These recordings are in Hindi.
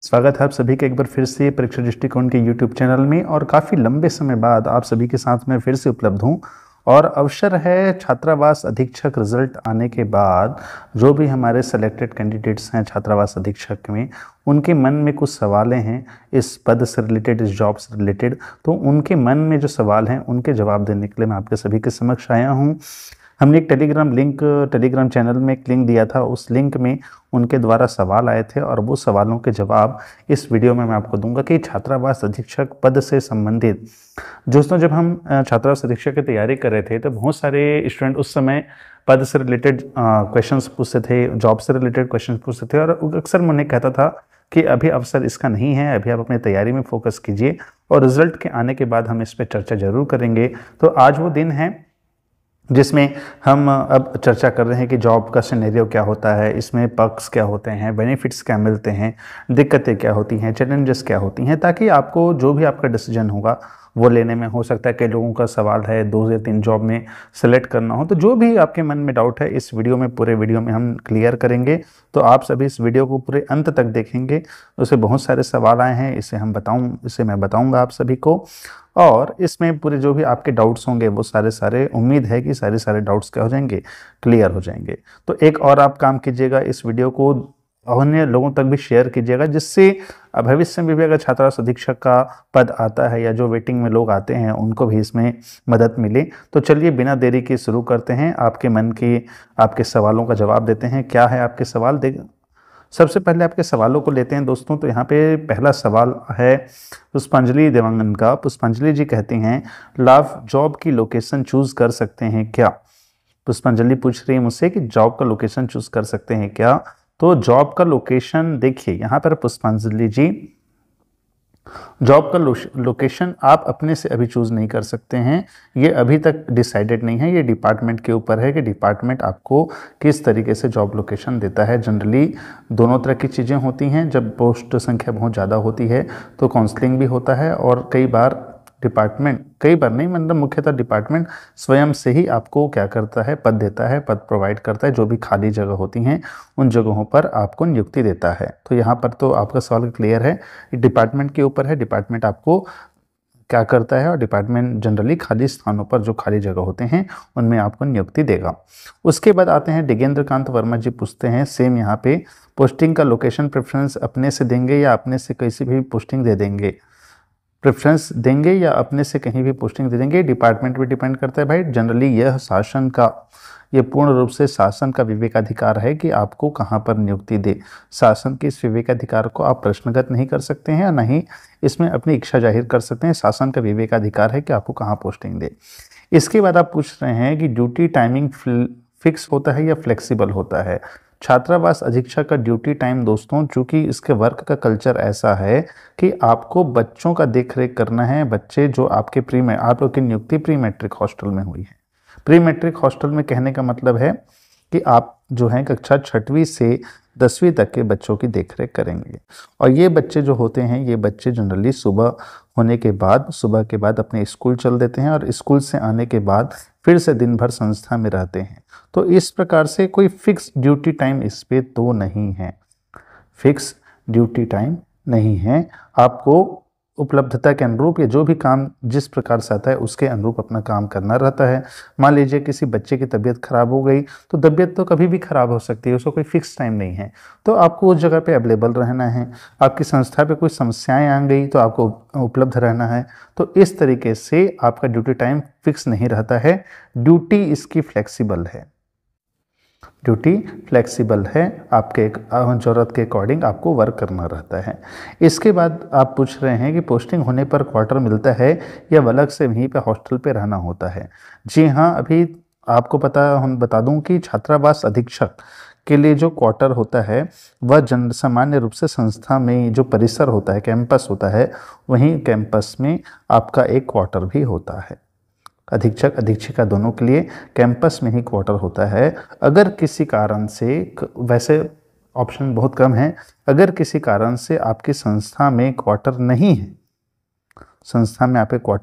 स्वागत है आप सभी का एक बार फिर से परीक्षा दृष्टिकोण के YouTube चैनल में। और काफ़ी लंबे समय बाद आप सभी के साथ मैं फिर से उपलब्ध हूँ और अवसर है छात्रावास अधीक्षक रिजल्ट आने के बाद जो भी हमारे सेलेक्टेड कैंडिडेट्स हैं छात्रावास अधीक्षक में, उनके मन में कुछ सवालें हैं इस पद से रिलेटेड, इस जॉब से रिलेटेड। तो उनके मन में जो सवाल हैं उनके जवाब देने के लिए मैं आपके सभी के समक्ष आया हूँ। हमने एक टेलीग्राम चैनल में एक लिंक दिया था, उस लिंक में उनके द्वारा सवाल आए थे और वो सवालों के जवाब इस वीडियो में मैं आपको दूंगा कि छात्रावास अधीक्षक पद से संबंधित। दोस्तों, जब हम छात्रावास अधीक्षक की तैयारी कर रहे थे तो बहुत सारे स्टूडेंट उस समय पद से रिलेटेड क्वेश्चंस पूछते थे, जॉब से रिलेटेड क्वेश्चंस पूछते थे और अक्सर मैं उन्हें कहता था कि अभी अवसर इसका नहीं है, अभी आप अपनी तैयारी में फोकस कीजिए और रिजल्ट के आने के बाद हम इस पर चर्चा जरूर करेंगे। तो आज वो दिन है जिसमें हम अब चर्चा कर रहे हैं कि जॉब का सिनेरियो क्या होता है, इसमें पक्ष क्या होते हैं, बेनिफिट्स क्या मिलते हैं, दिक्कतें क्या होती हैं, चैलेंजेस क्या होती हैं, ताकि आपको जो भी आपका डिसीजन होगा वो लेने में, हो सकता है कई लोगों का सवाल है 2 या 3 जॉब में सेलेक्ट करना हो, तो जो भी आपके मन में डाउट है इस वीडियो में, पूरे वीडियो में हम क्लियर करेंगे। तो आप सभी इस वीडियो को पूरे अंत तक देखेंगे। उससे बहुत सारे सवाल आए हैं, इसे मैं बताऊंगा आप सभी को, और इसमें पूरे जो भी आपके डाउट्स होंगे वो सारे उम्मीद है कि सारे डाउट्स क्या हो जाएंगे, क्लियर हो जाएंगे। तो एक और आप काम कीजिएगा, इस वीडियो को अन्य लोगों तक भी शेयर कीजिएगा, जिससे भविष्य में भी अगर छात्रावास अधीक्षक का पद आता है या जो वेटिंग में लोग आते हैं उनको भी इसमें मदद मिले। तो चलिए बिना देरी के शुरू करते हैं, आपके मन की आपके सवालों का जवाब देते हैं। क्या है आपके सवाल, सबसे पहले आपके सवालों को लेते हैं दोस्तों। तो यहाँ पे पहला सवाल है पुष्पांजलि देवांगन का। पुष्पांजलि जी कहती हैं, लाभ जॉब की लोकेशन चूज कर सकते हैं क्या? पुष्पांजलि पूछ रही है मुझसे कि जॉब का लोकेशन चूज कर सकते हैं क्या? तो जॉब का लोकेशन देखिए यहाँ पर पुष्पांजलि जी, जॉब का लोकेशन आप अपने से अभी चूज नहीं कर सकते हैं, ये अभी तक डिसाइडेड नहीं है, ये डिपार्टमेंट के ऊपर है कि डिपार्टमेंट आपको किस तरीके से जॉब लोकेशन देता है। जनरली दोनों तरह की चीज़ें होती हैं, जब पोस्ट संख्या बहुत ज़्यादा होती है तो काउंसलिंग भी होता है और कई बार मतलब मुख्यतः डिपार्टमेंट स्वयं से ही आपको क्या करता है, पद देता है, पद प्रोवाइड करता है, जो भी खाली जगह होती हैं उन जगहों पर आपको नियुक्ति देता है। तो यहाँ पर तो आपका सवाल क्लियर है, डिपार्टमेंट के ऊपर है, डिपार्टमेंट आपको क्या करता है और डिपार्टमेंट जनरली खाली स्थानों पर जो खाली जगह होते हैं उनमें आपको नियुक्ति देगा। उसके बाद आते हैं डिगेंद्र कांत वर्मा जी, पूछते हैं सेम यहाँ पे, पोस्टिंग का लोकेशन प्रेफरेंस अपने से देंगे या अपने से किसी भी पोस्टिंग दे देंगे? प्रेफरेंस देंगे या अपने से कहीं भी पोस्टिंग दे देंगे, डिपार्टमेंट पे डिपेंड करता है भाई। जनरली ये पूर्ण रूप से शासन का विवेकाधिकार है कि आपको कहाँ पर नियुक्ति दे। शासन के इस विवेकाधिकार को आप प्रश्नगत नहीं कर सकते हैं, ना ही इसमें अपनी इच्छा जाहिर कर सकते हैं। शासन का विवेकाधिकार है कि आपको कहाँ पोस्टिंग दे। इसके बाद आप पूछ रहे हैं कि ड्यूटी टाइमिंग फिक्स होता है या फ्लेक्सिबल होता है? छात्रावास अधीक्षक का ड्यूटी टाइम दोस्तों, चूंकि इसके वर्क का कल्चर ऐसा है कि आपको बच्चों का देखरेख करना है। बच्चे जो आपके आप लोग की नियुक्ति प्री मैट्रिक हॉस्टल में हुई है। प्री मैट्रिक हॉस्टल में कहने का मतलब है कि आप जो हैं कक्षा 6वीं से 10वीं तक के बच्चों की देखरेख करेंगे। और ये बच्चे जो होते हैं, ये बच्चे जनरली सुबह के बाद अपने स्कूल चल देते हैं और स्कूल से आने के बाद फिर से दिन भर संस्था में रहते हैं। तो इस प्रकार से कोई फिक्स ड्यूटी टाइम इस पे तो नहीं है, फिक्स ड्यूटी टाइम नहीं है। आपको उपलब्धता के अनुरूप या जो भी काम जिस प्रकार से आता है उसके अनुरूप अपना काम करना रहता है। मान लीजिए किसी बच्चे की तबीयत खराब हो गई, तो तबीयत तो कभी भी खराब हो सकती है, उसको कोई फिक्स टाइम नहीं है, तो आपको उस जगह पे अवेलेबल रहना है। आपकी संस्था पे कोई समस्याएं आ गई तो आपको उपलब्ध रहना है। तो इस तरीके से आपका ड्यूटी टाइम फिक्स नहीं रहता है, ड्यूटी इसकी फ्लेक्सिबल है। ड्यूटी फ्लेक्सिबल है, आपके ज़रूरत के अकॉर्डिंग आपको वर्क करना रहता है। इसके बाद आप पूछ रहे हैं कि पोस्टिंग होने पर क्वार्टर मिलता है या अलग से वहीं पे हॉस्टल पे रहना होता है? जी हाँ, अभी आपको हम बता दूं कि छात्रावास अधीक्षक के लिए जो क्वार्टर होता है वह सामान्य रूप से संस्था में जो परिसर होता है, कैंपस होता है, वहीं कैंपस में आपका एक क्वार्टर भी होता है। अधीक्षक अधीक्षिका दोनों के लिए कैंपस में ही क्वार्टर होता है। अगर किसी कारण से, वैसे ऑप्शन बहुत कम है, अगर किसी कारण से आपकी संस्था में क्वार्टर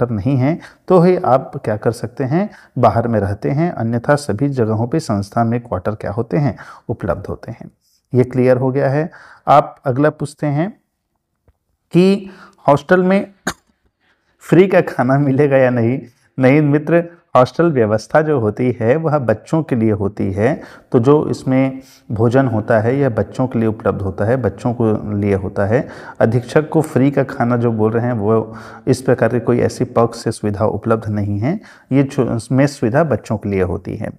नहीं है, तो ही आप क्या कर सकते हैं, बाहर में रहते हैं, अन्यथा सभी जगहों पे संस्था में क्वार्टर क्या होते हैं, उपलब्ध होते हैं। ये क्लियर हो गया है। आप अगला पूछते हैं कि हॉस्टल में फ्री का खाना मिलेगा या नहीं। नहीं मित्र, हॉस्टल व्यवस्था जो होती है वह बच्चों के लिए होती है। तो जो इसमें भोजन होता है यह बच्चों के लिए उपलब्ध होता है, बच्चों को लिए होता है। अधीक्षक को फ्री का खाना जो बोल रहे हैं वो इस प्रकार की कोई ऐसी पक्ष से सुविधा उपलब्ध नहीं है। ये मेस सुविधा बच्चों के लिए होती है।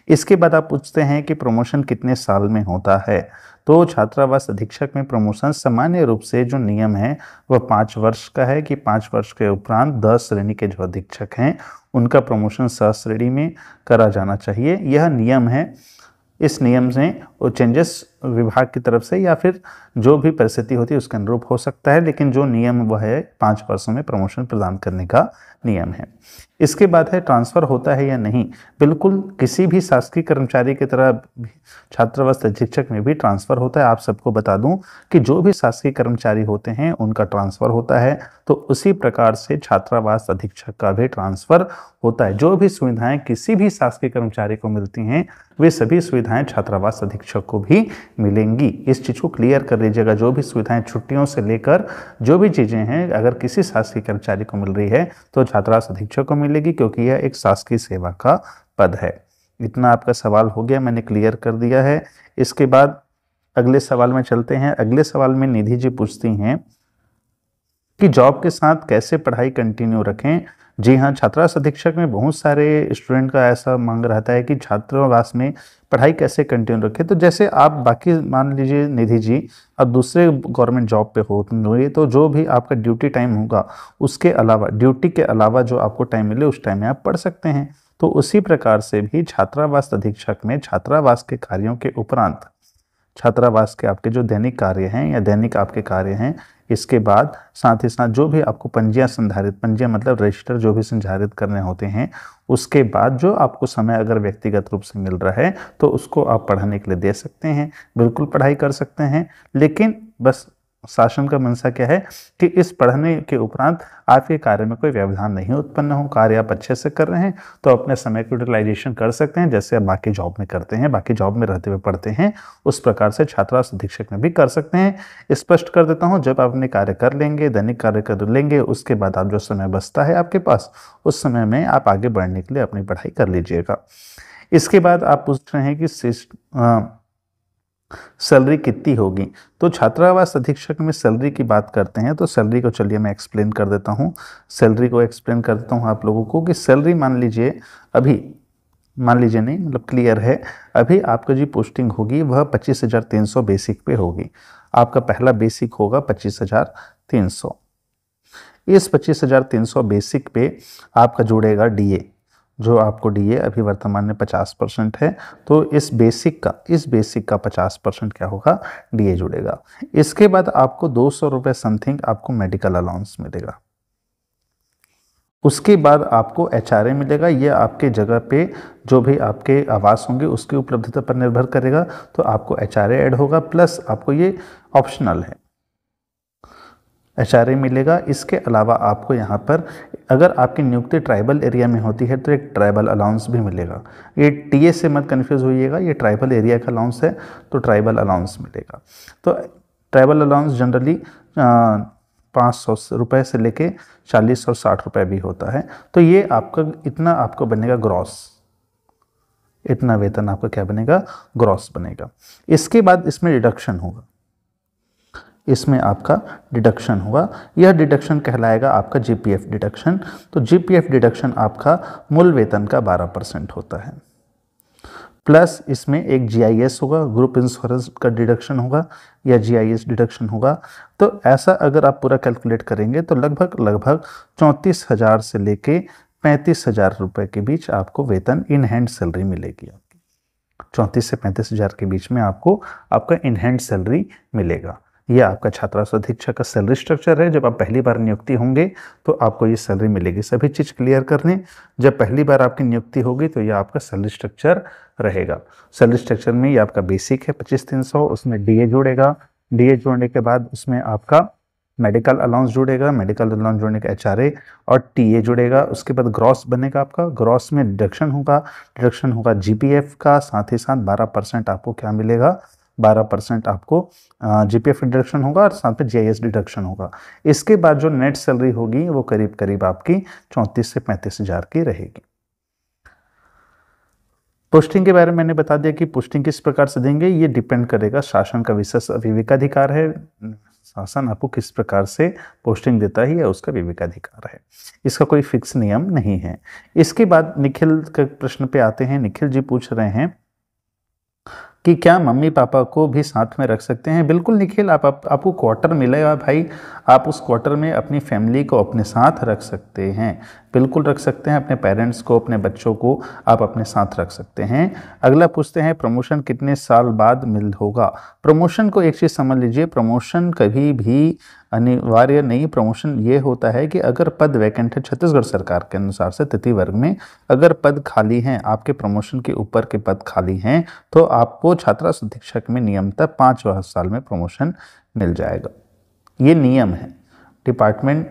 इसके बाद आप पूछते हैं कि प्रमोशन कितने साल में होता है। तो छात्रावास अधीक्षक में प्रमोशन सामान्य रूप से जो नियम है वह 5 वर्ष का है कि 5 वर्ष के उपरांत 10 श्रेणी के जो अधीक्षक हैं उनका प्रमोशन सहश्रेणी में करा जाना चाहिए। यह नियम है। इस नियम से वो चेंजेस विभाग की तरफ से या फिर जो भी परिस्थिति होती है उसके अनुरूप हो सकता है, लेकिन जो नियम वह है 5 वर्षों में प्रमोशन प्रदान करने का नियम है। इसके बाद है ट्रांसफ़र होता है या नहीं। बिल्कुल, किसी भी शासकीय कर्मचारी की तरह छात्रावास अधीक्षक में भी ट्रांसफ़र होता है। आप सबको बता दूं कि जो भी शासकीय कर्मचारी होते हैं उनका ट्रांसफ़र होता है, तो उसी प्रकार से छात्रावास अधीक्षक का भी ट्रांसफ़र होता है। जो भी सुविधाएं किसी भी शासकीय कर्मचारी को मिलती हैं वे सभी सुविधाएं छात्रावास अधीक्षक को भी मिलेंगी। इस चीज़ को क्लियर कर लीजिएगा। जो भी सुविधाएं छुट्टियों से लेकर जो भी चीज़ें हैं अगर किसी शासकीय कर्मचारी को मिल रही है तो छात्रावास अधीक्षक को मिलेगी, क्योंकि यह एक शासकीय सेवा का पद है। इतना आपका सवाल हो गया, मैंने क्लियर कर दिया है। इसके बाद अगले सवाल में चलते हैं। अगले सवाल में निधि जी पूछती हैं कि जॉब के साथ कैसे पढ़ाई कंटिन्यू रखें। जी हाँ, छात्रावास अधीक्षक में बहुत सारे स्टूडेंट का ऐसा मांग रहता है कि छात्रावास में पढ़ाई कैसे कंटिन्यू रखें। तो जैसे आप बाकी मान लीजिए निधि जी अब दूसरे गवर्नमेंट जॉब पे होंगे तो जो भी आपका ड्यूटी टाइम होगा उसके अलावा, ड्यूटी के अलावा जो आपको टाइम मिले उस टाइम में आप पढ़ सकते हैं। तो उसी प्रकार से भी छात्रावास अधीक्षक में छात्रावास के कार्यों के उपरांत, छात्रावास के आपके जो दैनिक कार्य हैं या दैनिक आपके कार्य हैं, इसके बाद साथ ही साथ जो भी आपको पंजियां संधारित, पंजियां मतलब रजिस्टर जो भी संधारित करने होते हैं, उसके बाद जो आपको समय अगर व्यक्तिगत रूप से मिल रहा है तो उसको आप पढ़ने के लिए दे सकते हैं। बिल्कुल पढ़ाई कर सकते हैं, लेकिन बस शासन का मंशा क्या है कि इस पढ़ने के उपरांत आपके कार्य में कोई व्यवधान नहीं उत्पन्न हो। कार्य आप अच्छे से कर रहे हैं तो अपने समय की यूटिलाइजेशन कर सकते हैं, जैसे आप बाकी जॉब में करते हैं, बाकी जॉब में रहते हुए पढ़ते हैं, उस प्रकार से छात्रावास अधीक्षक में भी कर सकते हैं। स्पष्ट कर देता हूं, जब आप अपने कार्य कर लेंगे, दैनिक कार्य कर लेंगे, उसके बाद आप जो समय बचता है आपके पास, उस समय में आप आगे बढ़ने के लिए अपनी पढ़ाई कर लीजिएगा। इसके बाद आप पूछ रहे हैं कि सैलरी कितनी होगी। तो छात्रावास अधीक्षक में सैलरी की बात करते हैं तो सैलरी को चलिए मैं एक्सप्लेन कर देता हूँ। सैलरी को एक्सप्लेन कर देता हूँ आप लोगों को कि सैलरी मान लीजिए अभी, मान लीजिए नहीं मतलब क्लियर है, अभी आपका जो पोस्टिंग होगी वह 25,300 बेसिक पे होगी। आपका पहला बेसिक होगा 25,300। इस 25,300 बेसिक पे आपका जुड़ेगा डीए, जो आपको डीए अभी वर्तमान में 50% है, तो इस बेसिक का 50% क्या होगा, डीए जुड़ेगा। इसके बाद आपको 200 रुपये समथिंग आपको मेडिकल अलाउंस मिलेगा। उसके बाद आपको एचआरए मिलेगा। ये आपके जगह पे जो भी आपके आवास होंगे उसकी उपलब्धता पर निर्भर करेगा, तो आपको एचआरए ऐड होगा, प्लस आपको ये ऑप्शनल है, एचआरए मिलेगा। इसके अलावा आपको यहाँ पर अगर आपकी नियुक्ति ट्राइबल एरिया में होती है तो एक ट्राइबल अलाउंस भी मिलेगा। ये टीए से मत कन्फ्यूज़ होइएगा, ये ट्राइबल एरिया का अलाउंस है तो ट्राइबल अलाउंस मिलेगा। तो ट्राइबल अलाउंस जनरली 500 रुपये से लेके 40 और 60 रुपये भी होता है। तो ये आपका इतना आपको बनेगा ग्रॉस, इतना वेतन आपका क्या बनेगा, ग्रॉस बनेगा। इसके बाद इसमें डिडक्शन होगा, इसमें आपका डिडक्शन होगा। यह डिडक्शन कहलाएगा आपका जीपीएफ डिडक्शन। तो जीपीएफ डिडक्शन आपका मूल वेतन का 12% होता है, प्लस इसमें एक जीआईएस होगा, ग्रुप इंश्योरेंस का डिडक्शन होगा या जीआईएस डिडक्शन होगा। तो ऐसा अगर आप पूरा कैलकुलेट करेंगे तो लगभग 34,000 से लेके 35,000 रुपये के बीच आपको वेतन इन हैंड सैलरी मिलेगी। 34 से 35,000 के बीच में आपको आपका इन हैंड सैलरी मिलेगा। यह आपका छात्रावास अधीक्षक का सैलरी स्ट्रक्चर है। जब आप पहली बार नियुक्ति होंगे तो आपको ये सैलरी मिलेगी। सभी चीज़ क्लियर कर लें, जब पहली बार आपकी नियुक्ति होगी तो यह आपका सैलरी स्ट्रक्चर रहेगा। सैलरी स्ट्रक्चर में ये आपका बेसिक है 25,300, उसमें डीए जुड़ेगा, डीए जोड़ने के बाद उसमें आपका मेडिकल अलाउंस जुड़ेगा, मेडिकल अलाउंस जोड़ने का एचआरए और टीए जुड़ेगा। उसके बाद ग्रॉस बनेगा आपका, ग्रॉस में डिडक्शन होगा, जीपीएफ का, साथ ही साथ 12% आपको क्या मिलेगा, 12% आपको जीपीएफ डिडक्शन होगा और साथ में जीआईएस डिडक्शन होगा। इसके बाद जो नेट सैलरी होगी वो करीब करीब आपकी 34 से 35 हज़ार की रहेगी। पोस्टिंग के बारे में मैंने बता दिया कि पोस्टिंग किस प्रकार से देंगे, ये डिपेंड करेगा, शासन का विशेष विवेकाधिकार है, शासन आपको किस प्रकार से पोस्टिंग देता है या उसका विवेकाधिकार है, इसका कोई फिक्स नियम नहीं है। इसके बाद निखिल के प्रश्न पे आते हैं। निखिल जी पूछ रहे हैं कि क्या मम्मी पापा को भी साथ में रख सकते हैं? बिल्कुल निखिल, आपको क्वार्टर मिलेगा भाई, आप उस क्वार्टर में अपनी फैमिली को अपने साथ रख सकते हैं, बिल्कुल रख सकते हैं। अपने पेरेंट्स को, अपने बच्चों को आप अपने साथ रख सकते हैं। अगला पूछते हैं प्रमोशन कितने साल बाद मिल होगा? प्रमोशन को एक चीज़ समझ लीजिए, प्रमोशन कभी भी अनिवार्य नहीं। प्रमोशन ये होता है कि अगर पद वैकेंट है छत्तीसगढ़ सरकार के अनुसार से तृतीय वर्ग में अगर पद खाली हैं, आपके प्रमोशन के ऊपर के पद खाली हैं, तो आपको छात्रावास अधीक्षक में नियमतः 5 साल में प्रमोशन मिल जाएगा। ये नियम है, डिपार्टमेंट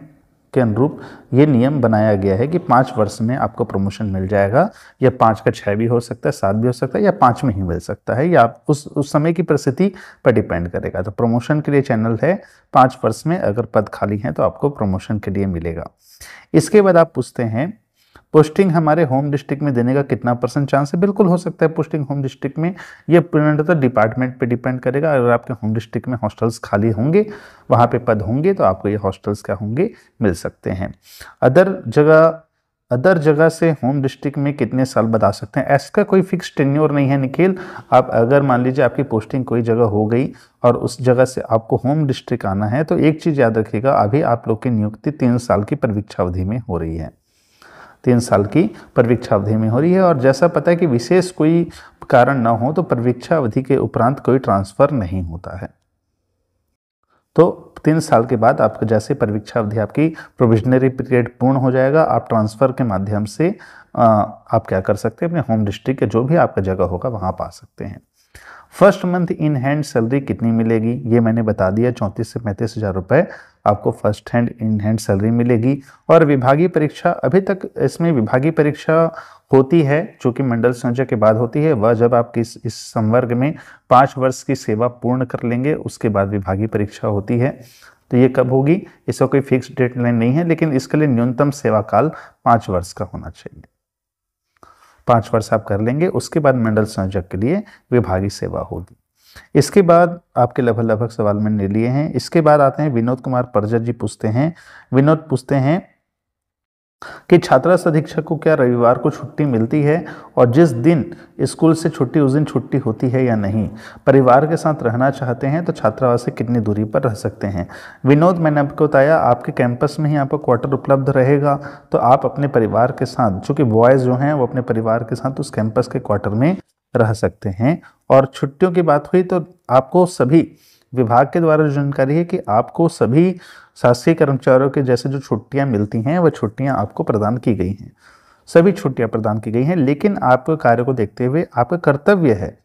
के अनुरूप ये नियम बनाया गया है कि 5 वर्ष में आपको प्रमोशन मिल जाएगा। या 5 का 6 भी हो सकता है, 7 भी हो सकता है, या 5 में ही मिल सकता है, या उस समय की परिस्थिति पर डिपेंड करेगा। तो प्रमोशन के लिए चैनल है, 5 वर्ष में अगर पद खाली हैं तो आपको प्रमोशन के लिए मिलेगा। इसके बाद आप पूछते हैं पोस्टिंग हमारे होम डिस्ट्रिक्ट में देने का कितना % चांस है? बिल्कुल हो सकता है पोस्टिंग होम डिस्ट्रिक्ट में, ये पूर्णतः डिपार्टमेंट पे डिपेंड करेगा। अगर आपके होम डिस्ट्रिक्ट में हॉस्टल्स खाली होंगे, वहाँ पे पद होंगे, तो आपको ये हॉस्टल्स क्या होंगे, मिल सकते हैं। अदर जगह से होम डिस्ट्रिक्ट में कितने साल बाद आ सकते हैं? इसका कोई फिक्स टेन्योर नहीं है निखिल। आप अगर मान लीजिए आपकी पोस्टिंग कोई जगह हो गई और उस जगह से आपको होम डिस्ट्रिक्ट आना है, तो एक चीज़ याद रखिएगा, अभी आप लोग की नियुक्ति 3 साल की परिवीक्षा अवधि में हो रही है, 3 साल की परिवीक्षा अवधि में हो रही है। और जैसा पता है कि विशेष कोई कारण ना हो तो परिवीक्षा अवधि के उपरांत कोई ट्रांसफ़र नहीं होता है। तो 3 साल के बाद आपका जैसे परिवीक्षा अवधि आपकी प्रोविजनरी पीरियड पूर्ण हो जाएगा, आप ट्रांसफ़र के माध्यम से आप क्या कर सकते हैं, अपने होम डिस्ट्रिक्ट के जो भी आपका जगह होगा वहाँ पा सकते हैं। First month in hand salary कितनी मिलेगी? ये मैंने बता दिया, 34 से 35 हज़ार रुपये आपको first hand in hand salary मिलेगी। और विभागीय परीक्षा, अभी तक इसमें विभागीय परीक्षा होती है जो कि मंडल संयोजक के बाद होती है, वह जब आप इस संवर्ग में 5 वर्ष की सेवा पूर्ण कर लेंगे उसके बाद विभागीय परीक्षा होती है। तो ये कब होगी, इसका कोई फिक्स डेडलाइन नहीं है, लेकिन इसके लिए न्यूनतम सेवा काल 5 वर्ष का होना चाहिए। 5 वर्ष आप कर लेंगे, उसके बाद मंडल संयोजक के लिए विभागीय सेवा होगी। इसके बाद आपके लगभग सवाल मैंने लिए हैं। इसके बाद आते हैं विनोद कुमार परजर जी पूछते हैं, विनोद पूछते हैं कि छात्रावास अधीक्षक को क्या रविवार को छुट्टी मिलती है और जिस दिन स्कूल से छुट्टी उस दिन छुट्टी होती है या नहीं? परिवार के साथ रहना चाहते हैं तो छात्रावास से कितनी दूरी पर रह सकते हैं? विनोद, मैंने आपको बताया आपके कैंपस में ही आपको क्वार्टर उपलब्ध रहेगा, तो आप अपने परिवार के साथ, चूँकि बॉयज़ जो हैं वो अपने परिवार के साथ उस कैंपस के क्वार्टर में रह सकते हैं। और छुट्टियों की बात हुई तो आपको सभी विभाग के द्वारा जो जानकारी है कि आपको सभी शासकीय कर्मचारियों के जैसे जो छुट्टियां मिलती हैं वह छुट्टियां आपको प्रदान की गई हैं, सभी छुट्टियां प्रदान की गई हैं। लेकिन आपके कार्य को देखते हुए आपका कर्तव्य है,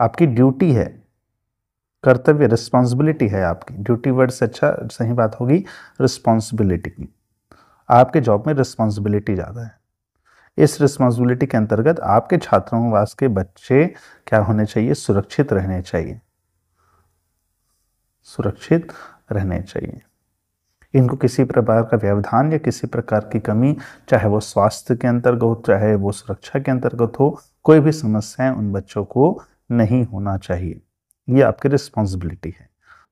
आपकी ड्यूटी है, कर्तव्य रिस्पॉन्सिबिलिटी है आपकी, ड्यूटी वर्ड से अच्छा सही बात होगी रिस्पॉन्सिबिलिटी की। आपके जॉब में रिस्पॉन्सिबिलिटी ज़्यादा है। इस रिस्पॉन्सिबिलिटी के अंतर्गत आपके छात्रावास के बच्चे क्या होने चाहिए, सुरक्षित रहने चाहिए, सुरक्षित रहने चाहिए। इनको किसी प्रकार का व्यवधान या किसी प्रकार की कमी, चाहे वो स्वास्थ्य के अंतर्गत हो, चाहे वो सुरक्षा के अंतर्गत हो, कोई भी समस्याएं उन बच्चों को नहीं होना चाहिए। ये आपकी रिस्पॉन्सिबिलिटी है।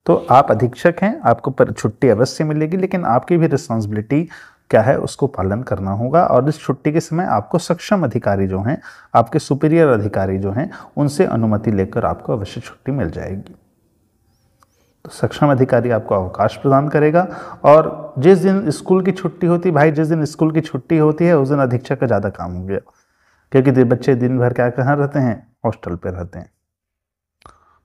तो आप अधीक्षक हैं, आपको पर छुट्टी अवश्य मिलेगी, लेकिन आपकी भी रिस्पॉन्सिबिलिटी क्या है, उसको पालन करना होगा। और इस छुट्टी के समय आपको सक्षम अधिकारी जो हैं, आपके सुपीरियर अधिकारी जो हैं, उनसे अनुमति लेकर आपको अवश्य छुट्टी मिल जाएगी। तो सक्षम अधिकारी आपको अवकाश प्रदान करेगा। और जिस दिन स्कूल की छुट्टी होती है भाई, जिस दिन स्कूल की छुट्टी होती है उस दिन अधीक्षक का ज़्यादा काम हो गया, क्योंकि बच्चे दिन भर क्या कहाँ रहते हैं, हॉस्टल पे रहते हैं।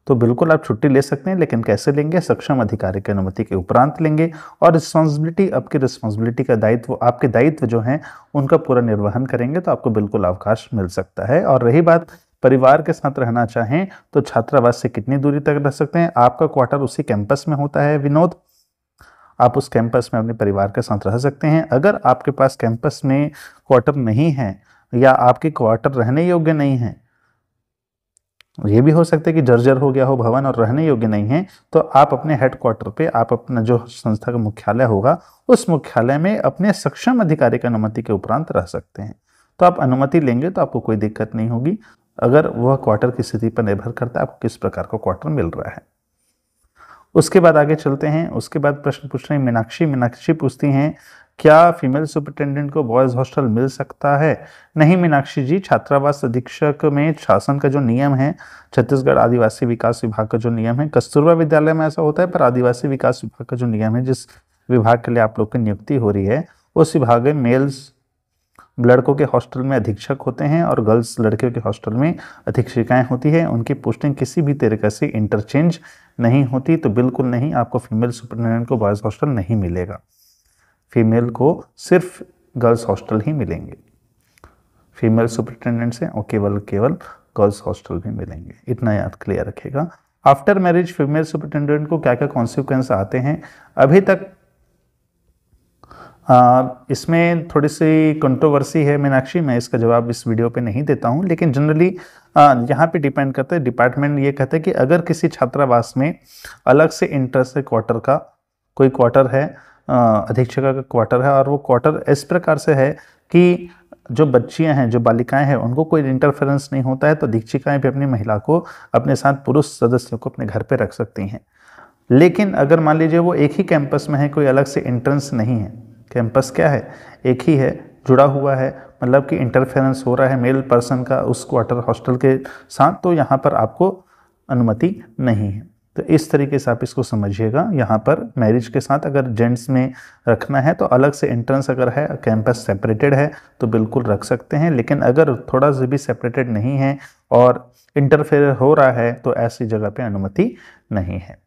तो बिल्कुल आप छुट्टी ले सकते हैं, लेकिन कैसे लेंगे, सक्षम अधिकारी की अनुमति के उपरांत लेंगे। और रिस्पॉन्सिबिलिटी, आपकी रिस्पॉन्सिबिलिटी का दायित्व, आपके दायित्व जो हैं उनका पूरा निर्वहन करेंगे तो आपको बिल्कुल अवकाश मिल सकता है। और रही बात परिवार के साथ रहना चाहें तो छात्रावास से कितनी दूरी तक रह सकते हैं? आपका क्वार्टर उसी कैंपस में होता है विनोद, आप उस कैंपस में अपने परिवार के साथ रह सकते हैं। अगर आपके पास कैंपस में क्वार्टर नहीं है या आपके क्वार्टर रहने योग्य नहीं है ये भी हो सकता है कि जर्जर हो गया हो भवन और रहने योग्य नहीं है, तो आप अपने हेडक्वार्टर पे, आप अपना जो संस्था का मुख्यालय होगा उस मुख्यालय में अपने सक्षम अधिकारी की अनुमति के उपरांत रह सकते हैं। तो आप अनुमति लेंगे तो आपको कोई दिक्कत नहीं होगी। अगर वह क्वार्टर की स्थिति पर निर्भर करता है आपको किस प्रकार का क्वार्टर मिल रहा है। उसके बाद आगे चलते हैं। उसके बाद प्रश्न पूछ रहे हैं मीनाक्षी पूछती हैं, क्या फीमेल सुपरिटेंडेंट को बॉयज हॉस्टल मिल सकता है? नहीं मीनाक्षी जी, छात्रावास अधीक्षक में शासन का जो नियम है, छत्तीसगढ़ आदिवासी विकास विभाग का जो नियम है, कस्तूरबा विद्यालय में ऐसा होता है, पर आदिवासी विकास विभाग का जो नियम है, जिस विभाग के लिए आप लोग की नियुक्ति हो रही है, उस विभाग में मेल्स लड़कों के हॉस्टल में अधीक्षक होते हैं और गर्ल्स लड़कियों के हॉस्टल में अधीक्षिकाएं होती है। उनकी पोस्टिंग किसी भी तरीके से इंटरचेंज नहीं होती, तो बिल्कुल नहीं, आपको फीमेल सुपरिटेंडेंट को बॉयज हॉस्टल नहीं मिलेगा। फीमेल को सिर्फ गर्ल्स हॉस्टल ही मिलेंगे, फीमेल सुपरिटेंडेंट से और केवल गर्ल्स हॉस्टल भी मिलेंगे, इतना याद क्लियर रखेगा। आफ्टर मैरिज फीमेल सुपरिटेंडेंट को क्या क्या कॉन्सिक्वेंस आते हैं? अभी तक इसमें थोड़ी सी कंट्रोवर्सी है मीनाक्षी, मैं इसका जवाब इस वीडियो पे नहीं देता हूं, लेकिन जनरली यहाँ पे डिपेंड करता है। डिपार्टमेंट ये कहता है कि अगर किसी छात्रावास में अलग से इंटर से क्वार्टर का कोई क्वार्टर है, अधीक्षका का क्वार्टर है, और वो क्वार्टर इस प्रकार से है कि जो बच्चियां हैं, जो बालिकाएं हैं, उनको कोई इंटरफेरेंस नहीं होता है, तो अधीक्षिकाएं भी अपनी महिला को अपने साथ पुरुष सदस्यों को अपने घर पे रख सकती हैं। लेकिन अगर मान लीजिए वो एक ही कैंपस में है, कोई अलग से एंट्रेंस नहीं है, कैंपस क्या है, एक ही है, जुड़ा हुआ है, मतलब कि इंटरफेरेंस हो रहा है मेल पर्सन का उस क्वार्टर हॉस्टल के साथ, तो यहाँ पर आपको अनुमति नहीं है। तो इस तरीके से आप इसको समझिएगा। यहाँ पर मैरिज के साथ अगर जेंट्स में रखना है तो अलग से एंट्रेंस अगर है, कैंपस सेपरेटेड है तो बिल्कुल रख सकते हैं, लेकिन अगर थोड़ा सा भी सेपरेटेड नहीं है और इंटरफेयर हो रहा है तो ऐसी जगह पे अनुमति नहीं है।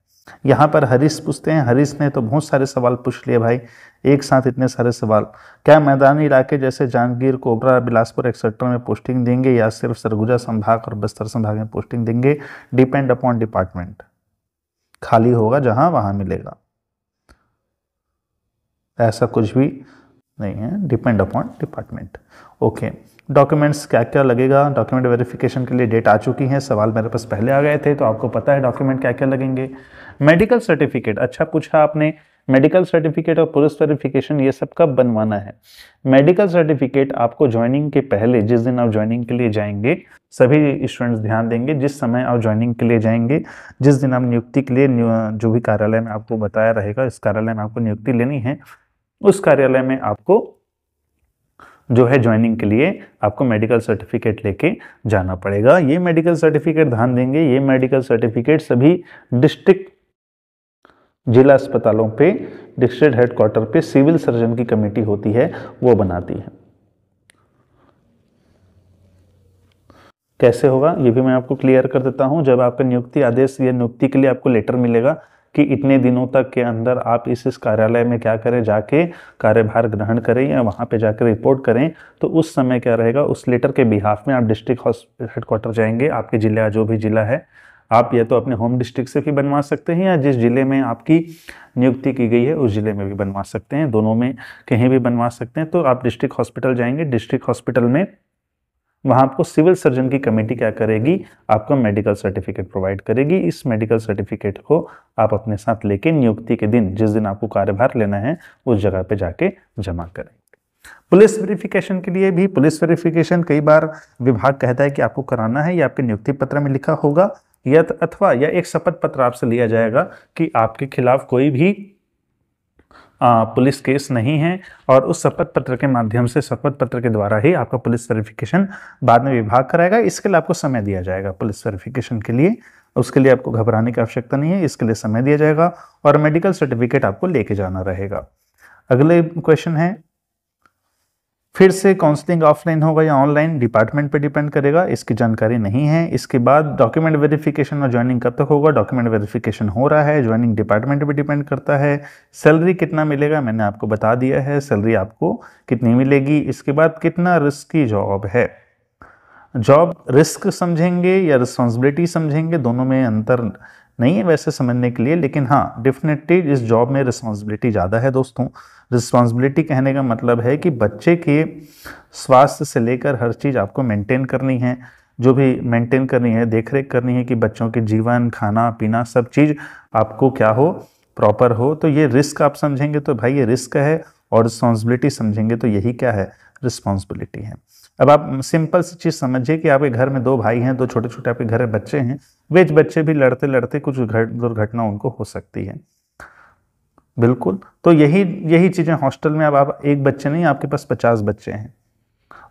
यहाँ पर हरीश पूछते हैं, हरीश ने तो बहुत सारे सवाल पूछ लिए भाई, एक साथ इतने सारे सवाल। क्या मैदानी इलाके जैसे जांजगीर, कोबरा, बिलासपुर एक्सेट्रा में पोस्टिंग देंगे या सिर्फ सरगुजा संभाग और बस्तर संभाग में पोस्टिंग देंगे? डिपेंड अपॉन डिपार्टमेंट, खाली होगा जहां वहां मिलेगा, ऐसा कुछ भी नहीं है, depend upon department. Okay, documents क्या क्या लगेगा? डॉक्यूमेंट वेरिफिकेशन के लिए डेट आ चुकी है, सवाल मेरे पास पहले आ गए थे तो आपको पता है डॉक्यूमेंट क्या क्या लगेंगे। मेडिकल सर्टिफिकेट, अच्छा पूछा आपने, मेडिकल सर्टिफिकेट और पुलिस वेरिफिकेशन ये सब कब बनवाना है? मेडिकल सर्टिफिकेट आपको ज्वाइनिंग के पहले, जिस दिन आप ज्वाइनिंग के लिए जाएंगे, सभी स्टूडेंट्स ध्यान देंगे, जिस समय आप ज्वाइनिंग के लिए जाएंगे, जिस दिन आप नियुक्ति के लिए जो भी कार्यालय में आपको बताया रहेगा इस कार्यालय में आपको नियुक्ति लेनी है, उस कार्यालय में आपको जो है ज्वाइनिंग के लिए आपको मेडिकल सर्टिफिकेट लेके जाना पड़ेगा। ये मेडिकल सर्टिफिकेट ध्यान देंगे, ये मेडिकल सर्टिफिकेट सभी डिस्ट्रिक्ट जिला अस्पतालों पे, डिस्ट्रिक्ट हेडक्वार्टर पे सिविल सर्जन की कमेटी होती है वो बनाती है। कैसे होगा ये भी मैं आपको क्लियर कर देता हूं। जब आपका नियुक्ति आदेश या नियुक्ति के लिए आपको लेटर मिलेगा कि इतने दिनों तक के अंदर आप इस कार्यालय में क्या करें, जाके कार्यभार ग्रहण करें या वहां पे जाकर रिपोर्ट करें, तो उस समय क्या रहेगा, उस लेटर के बिहाफ में आप डिस्ट्रिक्ट हेडक्वार्टर जाएंगे, आपके जिला जो भी जिला है, आप या तो अपने होम डिस्ट्रिक्ट से भी बनवा सकते हैं या जिस जिले में आपकी नियुक्ति की गई है उस जिले में भी बनवा सकते हैं, दोनों में कहीं भी बनवा सकते हैं। तो आप डिस्ट्रिक्ट हॉस्पिटल जाएंगे, डिस्ट्रिक्ट हॉस्पिटल में वहां आपको सिविल सर्जन की कमेटी क्या करेगी, आपको मेडिकल सर्टिफिकेट प्रोवाइड करेगी। इस मेडिकल सर्टिफिकेट को आप अपने साथ लेके नियुक्ति के दिन, जिस दिन आपको कार्यभार लेना है, उस जगह पे जाके जमा करेंगे। पुलिस वेरिफिकेशन के लिए भी, पुलिस वेरिफिकेशन कई बार विभाग कहता है कि आपको कराना है, या आपके नियुक्ति पत्र में लिखा होगा या अथवा या एक शपथ पत्र आपसे लिया जाएगा कि आपके खिलाफ कोई भी पुलिस केस नहीं है, और उस शपथ पत्र के माध्यम से, शपथ पत्र के द्वारा ही आपका पुलिस वेरिफिकेशन बाद में विभाग कराएगा। इसके लिए आपको समय दिया जाएगा पुलिस वेरिफिकेशन के लिए, उसके लिए आपको घबराने की आवश्यकता नहीं है, इसके लिए समय दिया जाएगा और मेडिकल सर्टिफिकेट आपको लेके जाना रहेगा। अगले क्वेश्चन है, फिर से काउंसलिंग ऑफलाइन होगा या ऑनलाइन? डिपार्टमेंट पे डिपेंड करेगा, इसकी जानकारी नहीं है। इसके बाद डॉक्यूमेंट वेरिफिकेशन और ज्वाइनिंग कब तक होगा? डॉक्यूमेंट वेरिफिकेशन हो रहा है, ज्वाइनिंग डिपार्टमेंट पे डिपेंड करता है। सैलरी कितना मिलेगा मैंने आपको बता दिया है, सैलरी आपको कितनी मिलेगी। इसके बाद कितना रिस्की जॉब है, जॉब रिस्क समझेंगे या रिस्पॉन्सिबिलिटी समझेंगे, दोनों में अंतर नहीं है वैसे समझने के लिए, लेकिन हाँ डेफिनेटली इस जॉब में रिस्पॉन्सिबिलिटी ज़्यादा है दोस्तों। रिस्पॉन्सिबिलिटी कहने का मतलब है कि बच्चे के स्वास्थ्य से लेकर हर चीज़ आपको मेंटेन करनी है, जो भी मेंटेन करनी है, देख रेख करनी है कि बच्चों के जीवन, खाना पीना सब चीज़ आपको क्या हो, प्रॉपर हो, तो ये रिस्क आप समझेंगे तो भाई ये रिस्क है, और रिस्पॉन्सिबिलिटी समझेंगे तो यही क्या है, रिस्पॉन्सिबिलिटी है। अब आप सिंपल सी चीज़ समझिए कि आपके घर में 2 भाई हैं, 2 छोटे छोटे आपके घर में बच्चे हैं, वे बच्चे भी लड़ते लड़ते कुछ दुर्घटना उनको हो सकती है। बिल्कुल, तो यही चीज़ें हॉस्टल में, अब आप एक बच्चे नहीं, आपके पास 50 बच्चे हैं,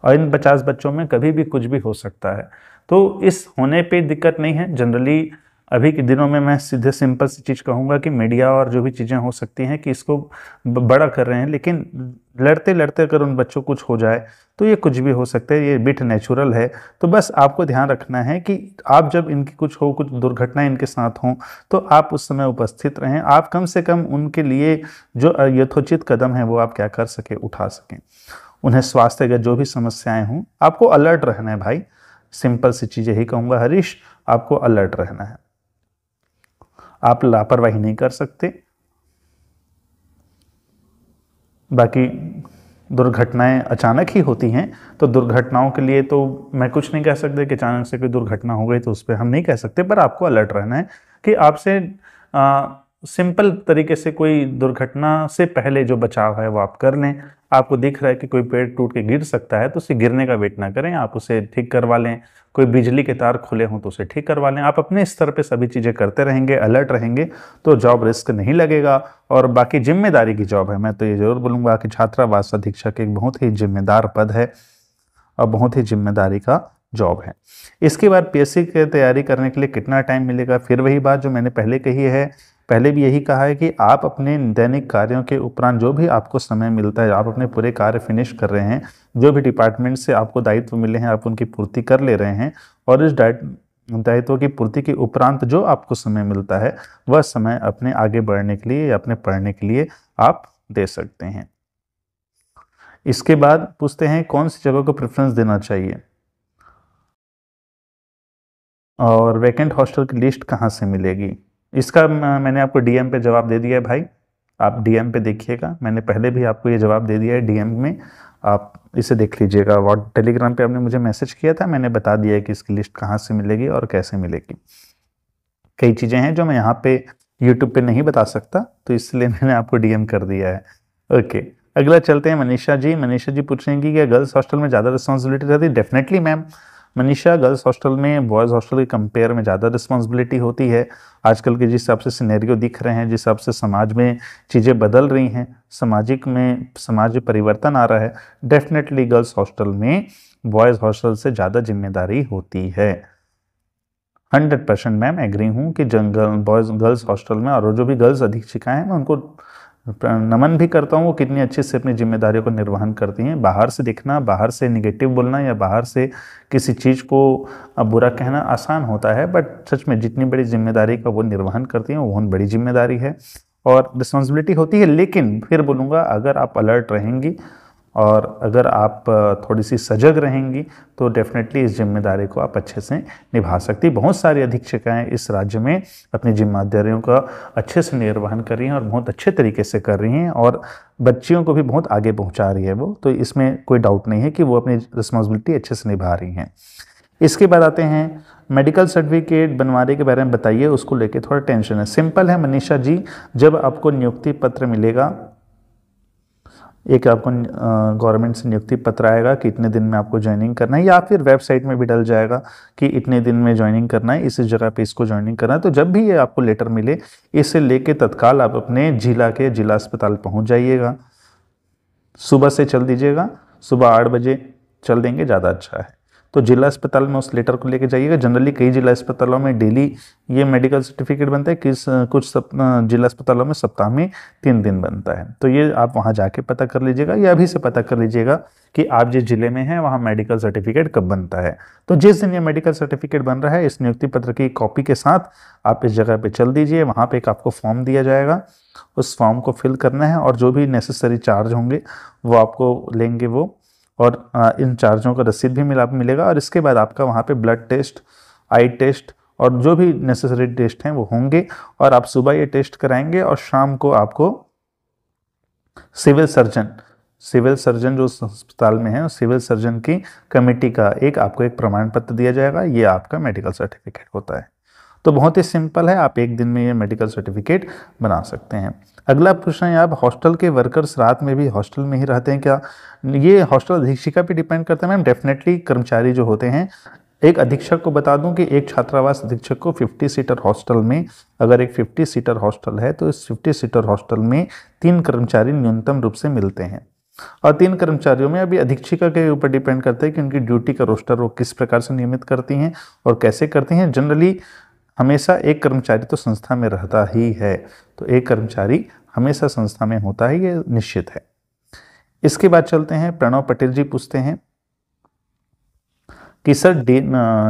और इन 50 बच्चों में कभी भी कुछ भी हो सकता है। तो इस होने पे दिक्कत नहीं है। जनरली अभी के दिनों में मैं सीधे सिंपल सी चीज़ कहूँगा कि मीडिया और जो भी चीज़ें हो सकती हैं कि इसको बड़ा कर रहे हैं, लेकिन लड़ते लड़ते अगर उन बच्चों को कुछ हो जाए तो ये कुछ भी हो सकता है, ये बिट नेचुरल है। तो बस आपको ध्यान रखना है कि आप जब इनकी कुछ दुर्घटना इनके साथ हों तो आप उस समय उपस्थित रहें, आप कम से कम उनके लिए जो यथोचित कदम है वो आप क्या कर सकें, उठा सकें। उन्हें स्वास्थ्य अगर जो भी समस्याएं हों, आपको अलर्ट रहना है भाई। सिंपल सी चीज़ यही कहूँगा हरीश, आपको अलर्ट रहना है, आप लापरवाही नहीं कर सकते। बाकी दुर्घटनाएं अचानक ही होती हैं, तो दुर्घटनाओं के लिए तो मैं कुछ नहीं कह सकते कि अचानक से कोई दुर्घटना हो गई तो उस पर हम नहीं कह सकते, पर आपको अलर्ट रहना है कि आपसे सिंपल तरीके से कोई दुर्घटना से पहले जो बचाव है वो आप कर लें। आपको दिख रहा है कि कोई पेड़ टूट के गिर सकता है तो उसे गिरने का वेट ना करें, आप उसे ठीक करवा लें। कोई बिजली के तार खुले हों तो उसे ठीक करवा लें। आप अपने स्तर पे सभी चीज़ें करते रहेंगे, अलर्ट रहेंगे, तो जॉब रिस्क नहीं लगेगा। और बाकी जिम्मेदारी की जॉब है, मैं तो ये जरूर बोलूँगा कि छात्रावास अधीक्षक एक बहुत ही जिम्मेदार पद है और बहुत ही जिम्मेदारी का जॉब है। इसके बाद पीएससी की तैयारी करने के लिए कितना टाइम मिलेगा, फिर वही बात जो मैंने पहले कही है, पहले भी यही कहा है कि आप अपने दैनिक कार्यों के उपरांत जो भी आपको समय मिलता है, आप अपने पूरे कार्य फिनिश कर रहे हैं, जो भी डिपार्टमेंट से आपको दायित्व मिले हैं आप उनकी पूर्ति कर ले रहे हैं, और इस दायित्व की पूर्ति के उपरांत जो आपको समय मिलता है वह समय अपने आगे बढ़ने के लिए या अपने पढ़ने के लिए आप दे सकते हैं। इसके बाद पूछते हैं कौन सी जगह को प्रेफरेंस देना चाहिए और वैकेंट हॉस्टल की लिस्ट कहाँ से मिलेगी। इसका मैंने आपको डीएम पे जवाब दे दिया है भाई, आप डीएम पे देखिएगा, मैंने पहले भी आपको ये जवाब दे दिया है डीएम में, आप इसे देख लीजिएगा। टेलीग्राम पे आपने मुझे मैसेज किया था, मैंने बता दिया है कि इसकी लिस्ट कहाँ से मिलेगी और कैसे मिलेगी। कई चीज़ें हैं जो मैं यहाँ पे यूट्यूब पे नहीं बता सकता, तो इसलिए मैंने आपको डीएम कर दिया है। ओके, अगला चलते हैं मनीषा जी। मनीषा जी पूछ रहे हैं कि क्या गर्ल्स हॉस्टल में ज़्यादा रिस्पॉन्सिबिलिटी रहती है। Definitely ma'am Manisha, girls hostel में बॉयज़ हॉस्टल के कंपेयर में ज़्यादा रिस्पॉन्सिबिलिटी होती है। आजकल के जिस हिसाब से सिनेरियो दिख रहे हैं, जिस हिसाब से समाज में चीज़ें बदल रही हैं, समाज में परिवर्तन आ रहा है, डेफिनेटली गर्ल्स हॉस्टल में बॉयज़ हॉस्टल से ज़्यादा जिम्मेदारी होती है। 100% मैम एग्री हूँ कि गर्ल्स हॉस्टल में, और जो भी गर्ल्स अधीक्षिकाएँ हैं मैं उनको नमन भी करता हूँ, वो कितनी अच्छे से अपनी जिम्मेदारियों का निर्वहन करती हैं। बाहर से देखना, बाहर से निगेटिव बोलना या बाहर से किसी चीज़ को बुरा कहना आसान होता है, बट सच में जितनी बड़ी जिम्मेदारी का वो निर्वहन करती हैं वो बहुत बड़ी जिम्मेदारी है और रिस्पॉन्सिबिलिटी होती है। लेकिन फिर बोलूँगा, अगर आप अलर्ट रहेंगी और अगर आप थोड़ी सी सजग रहेंगी तो डेफिनेटली इस जिम्मेदारी को आप अच्छे से निभा सकती। बहुत सारी अधीक्षिकाएँ इस राज्य में अपनी जिम्मेदारियों का अच्छे से निर्वहन कर रही हैं और बहुत अच्छे तरीके से कर रही हैं, और बच्चियों को भी बहुत आगे पहुंचा रही है वो, तो इसमें कोई डाउट नहीं है कि वो अपनी रिस्पॉन्सिबिलिटी अच्छे से निभा रही हैं। इसके बाद आते हैं मेडिकल सर्टिफिकेट बनवाने के बारे में बताइए, उसको लेके थोड़ा टेंशन है। सिंपल है मनीषा जी, जब आपको नियुक्ति पत्र मिलेगा, एक आपको गवर्नमेंट से नियुक्ति पत्र आएगा कि इतने दिन में आपको ज्वाइनिंग करना है, या फिर वेबसाइट में भी डल जाएगा कि इतने दिन में ज्वाइनिंग करना है, इस जगह पे इसको ज्वाइनिंग करना है। तो जब भी ये आपको लेटर मिले, इसे लेके तत्काल आप अपने जिला अस्पताल पहुंच जाइएगा। सुबह से चल दीजिएगा, सुबह 8 बजे चल देंगे, ज़्यादा अच्छा है। तो जिला अस्पताल में उस लेटर को लेके जाइएगा। जनरली कई जिला अस्पतालों में डेली ये मेडिकल सर्टिफिकेट बनता है, कुछ जिला अस्पतालों में सप्ताह में 3 दिन बनता है। तो ये आप वहाँ जाके पता कर लीजिएगा, या अभी से पता कर लीजिएगा कि आप जिस जिले में हैं वहाँ मेडिकल सर्टिफिकेट कब बनता है। तो जिस दिन ये मेडिकल सर्टिफिकेट बन रहा है, इस नियुक्ति पत्र की कॉपी के साथ आप इस जगह पर चल दीजिए। वहाँ पर एक आपको फॉर्म दिया जाएगा, उस फॉर्म को फिल करना है और जो भी नेसेसरी चार्ज होंगे वो आपको लेंगे वो, और इन चार्जों का रसीद भी मिलेगा। और इसके बाद आपका वहाँ पे ब्लड टेस्ट, आई टेस्ट और जो भी नेसेसरी टेस्ट हैं वो होंगे, और आप सुबह ये टेस्ट कराएंगे और शाम को आपको सिविल सर्जन सिविल सर्जन जो अस्पताल में है, सिविल सर्जन की कमेटी का आपको एक प्रमाण पत्र दिया जाएगा, ये आपका मेडिकल सर्टिफिकेट होता है। तो बहुत ही सिंपल है, आप एक दिन में ये मेडिकल सर्टिफिकेट बना सकते हैं। अगला प्रश्न है, आप हॉस्टल के वर्कर्स रात में भी हॉस्टल में ही रहते हैं क्या? ये हॉस्टल अधीक्षिका पे डिपेंड करता है मैम। डेफिनेटली कर्मचारी जो होते हैं, एक अधीक्षक को बता दूं कि एक छात्रावास अधीक्षक को 50 सीटर हॉस्टल में, अगर एक 50 सीटर हॉस्टल है तो इस 50 सीटर हॉस्टल में 3 कर्मचारी न्यूनतम रूप से मिलते हैं। और 3 कर्मचारियों में अभी अधीक्षिका के ऊपर डिपेंड करता है कि उनकी ड्यूटी का रोस्टर वो किस प्रकार से नियमित करती हैं और कैसे करती हैं। जनरली हमेशा एक कर्मचारी तो संस्था में रहता ही है, तो एक कर्मचारी हमेशा संस्था में होता है, ये निश्चित है। इसके बाद चलते हैं, प्रणव पटेल जी पूछते हैं कि सर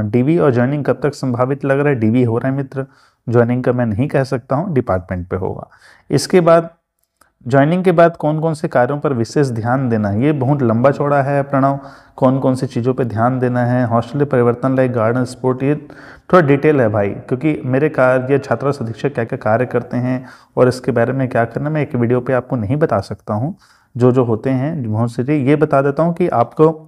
डीवी और ज्वाइनिंग कब तक संभावित लग रहा है? डीवी हो रहा है मित्र, ज्वाइनिंग का मैं नहीं कह सकता हूँ, डिपार्टमेंट पे होगा। इसके बाद ज्वाइनिंग के बाद कौन कौन से कार्यों पर विशेष ध्यान देना है, ये बहुत लंबा चौड़ा है प्रणव। कौन कौन सी चीज़ों पे ध्यान देना है, हॉस्टल परिवर्तन लाइक गार्डन स्पोर्ट, ये थोड़ा डिटेल है भाई, क्योंकि मेरे कार्य छात्रावास अधीक्षक क्या क्या कार्य करते हैं और इसके बारे में क्या करना मैं एक वीडियो पे आपको नहीं बता सकता हूँ। जो होते हैं बहुत से, ये बता देता हूँ कि आपको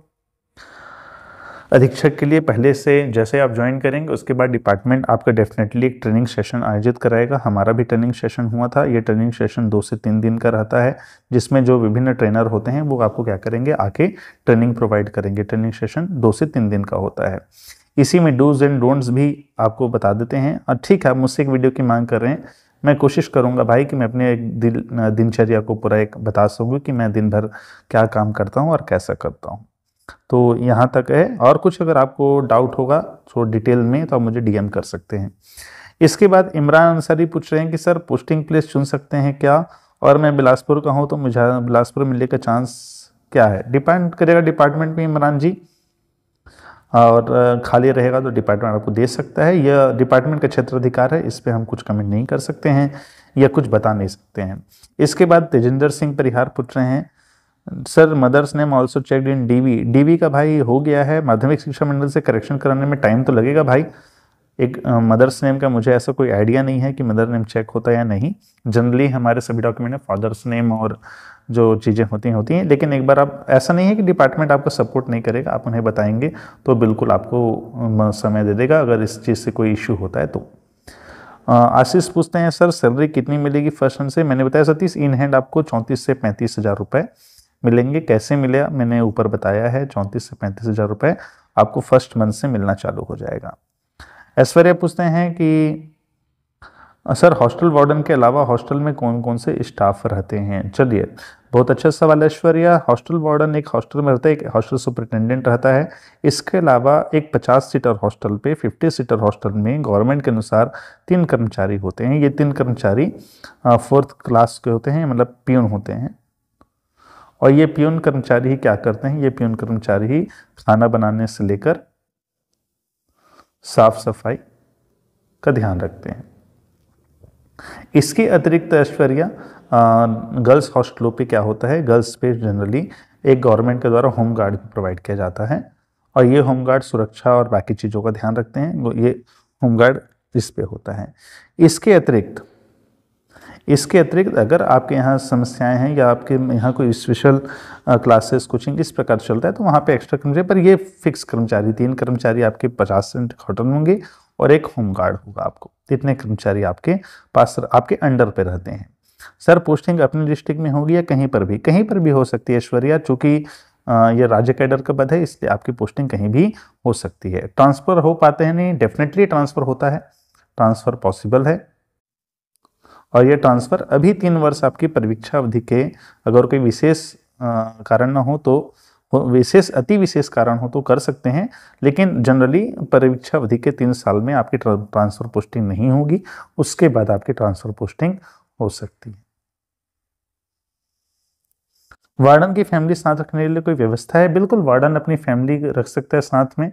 अधीक्षक के लिए पहले से जैसे आप ज्वाइन करेंगे उसके बाद डिपार्टमेंट आपका डेफिनेटली एक ट्रेनिंग सेशन आयोजित कराएगा। हमारा भी ट्रेनिंग सेशन हुआ था। ये ट्रेनिंग सेशन 2 से 3 दिन का रहता है, जिसमें जो विभिन्न ट्रेनर होते हैं वो आपको क्या करेंगे, आके ट्रेनिंग प्रोवाइड करेंगे। ट्रेनिंग सेशन 2 से 3 दिन का होता है। इसी में डूज एंड डोंट्स भी आपको बता देते हैं। और ठीक है, मुझसे एक वीडियो की मांग कर रहे हैं, मैं कोशिश करूंगा भाई कि मैं अपने दिनचर्या को पूरा एक बता सकूँ कि मैं दिन भर क्या काम करता हूँ और कैसा करता हूँ। तो यहाँ तक है, और कुछ अगर आपको डाउट होगा तो डिटेल में तो आप मुझे डीएम कर सकते हैं। इसके बाद इमरान अंसारी पूछ रहे हैं कि सर पोस्टिंग प्लेस चुन सकते हैं क्या, और मैं बिलासपुर का हूँ तो मुझे बिलासपुर मिलने का चांस क्या है? डिपेंड करेगा डिपार्टमेंट में इमरान जी, और खाली रहेगा तो डिपार्टमेंट आपको दे सकता है। यह डिपार्टमेंट का क्षेत्राधिकार है, इस पर हम कुछ कमेंट नहीं कर सकते हैं या कुछ बता नहीं सकते हैं। इसके बाद तेजिंदर सिंह परिहार पूछ रहे हैं, sir mother's name also checked in DV. DV का भाई हो गया है, माध्यमिक शिक्षा मंडल से करेक्शन कराने में टाइम तो लगेगा भाई। एक मदर्स नेम का मुझे ऐसा कोई आइडिया नहीं है कि मदर नेम चेक होता है या नहीं। जनरली हमारे सभी डॉक्यूमेंट में फादर्स नेम और जो चीज़ें होती हैं, लेकिन एक बार आप, ऐसा नहीं है कि डिपार्टमेंट आपको सपोर्ट नहीं करेगा, आप उन्हें बताएंगे तो बिल्कुल आपको समय दे देगा अगर इस चीज़ से कोई इश्यू होता है तो। आशीष पूछते हैं सर सैलरी कितनी मिलेगी फर्स्ट हैंड से? मैंने बताया सतीश, इन हैंड आपको 34 से 35 हज़ार रुपये मिलेंगे। कैसे मिले मैंने ऊपर बताया है, 34 से 35 हज़ार रुपये आपको फर्स्ट मंथ से मिलना चालू हो जाएगा। ऐश्वर्या पूछते हैं कि सर हॉस्टल वार्डन के अलावा हॉस्टल में कौन कौन से स्टाफ रहते हैं? चलिए, बहुत अच्छा सवाल है ऐश्वर्या। हॉस्टल वार्डन एक हॉस्टल में रहता है, एक हॉस्टल सुपरिटेंडेंट रहता है। इसके अलावा एक 50 सीटर हॉस्टल पे 50 सीटर हॉस्टल में गवर्नमेंट के अनुसार 3 कर्मचारी होते हैं। ये 3 कर्मचारी 4th क्लास के होते हैं, मतलब पियून होते हैं। और ये पियून कर्मचारी ही क्या करते हैं, ये पियून कर्मचारी ही खाना बनाने से लेकर साफ सफाई का ध्यान रखते हैं। इसके अतिरिक्त ऐश्वर्या गर्ल्स हॉस्टलों पे क्या होता है, गर्ल्स पे जनरली एक गवर्नमेंट के द्वारा होम गार्ड प्रोवाइड किया जाता है, और ये होम गार्ड सुरक्षा और बाकी चीज़ों का ध्यान रखते हैं। ये होम गार्ड इस पे होता है। इसके अतिरिक्त अगर आपके यहाँ समस्याएं हैं या आपके यहाँ कोई स्पेशल क्लासेस कोचिंग इस प्रकार चलता है तो वहाँ पे एक्स्ट्रा कर्मचारी, पर ये फिक्स कर्मचारी 3 कर्मचारी आपके 50% होटल होंगे और एक होम गार्ड होगा। आपको इतने कर्मचारी आपके पास आपके अंडर पे रहते हैं। सर पोस्टिंग अपने डिस्ट्रिक्ट में होगी या कहीं पर भी? कहीं पर भी हो सकती है ऐश्वर्या, चूँकि ये राज्य कैडर का पद है इसलिए आपकी पोस्टिंग कहीं भी हो सकती है। ट्रांसफ़र हो पाते हैं नहीं, डेफिनेटली ट्रांसफ़र होता है, ट्रांसफ़र पॉसिबल है। और ये ट्रांसफ़र अभी 3 वर्ष आपकी परीक्षा अवधि के अगर कोई विशेष कारण ना हो तो, अति विशेष कारण हो तो कर सकते हैं, लेकिन जनरली परीक्षा अवधि के 3 साल में आपकी ट्रांसफ़र पोस्टिंग नहीं होगी, उसके बाद आपकी ट्रांसफ़र पोस्टिंग हो सकती है। वार्डन की फैमिली साथ रखने के लिए कोई व्यवस्था है? बिल्कुल, वार्डन अपनी फैमिली रख सकता है साथ में।